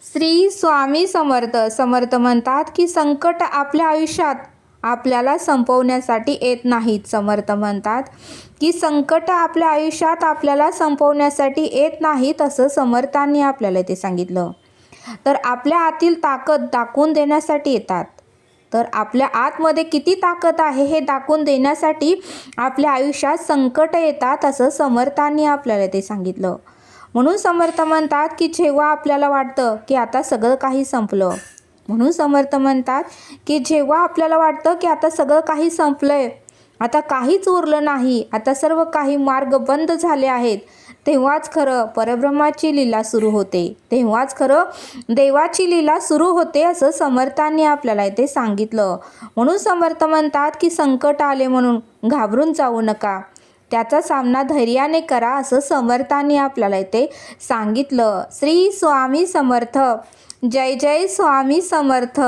श्री स्वामी समर्थ. समर्थ म्हणतात की संकट आपल्या आयुष्यात आपल्याला संपवण्यासाठी येत नाहीत. समर्थ म्हणतात की संकट आपल्या आयुष्यात आपल्याला संपवण्यासाठी येत नाहीत, असं समर्थांनी आपल्याला ते सांगितलं. तर आपल्या आतील ताकद दाखवून देण्यासाठी येतात. तर आपल्या आतमध्ये किती ताकद आहे हे दाखवून देण्यासाठी आपल्या आयुष्यात संकट येतात, असं समर्थांनी आपल्याला ते सांगितलं. म्हणून समर्थ म्हणतात की जेव्हा आपल्याला वाटतं की आता सगळं काही संपलं, म्हणून समर्थ म्हणतात की जेव्हा आपल्याला वाटतं की आता सगळं काही संपलंय, आता काहीच उरलं नाही, आता सर्व काही मार्ग बंद झाले आहेत, तेव्हाच खरं परब्रह्माची लीला सुरू होते, तेव्हाच खरं देवाची लीला सुरू होते, असं समर्थांनी आपल्याला इथे सांगितलं. म्हणून समर्थ म्हणतात की संकट आले म्हणून घाबरून जाऊ नका, त्याचा सामना धैर्याने करा, असं समर्थांनी आपल्याला इथे सांगितलं. श्री स्वामी समर्थ. जय जय स्वामी समर्थ.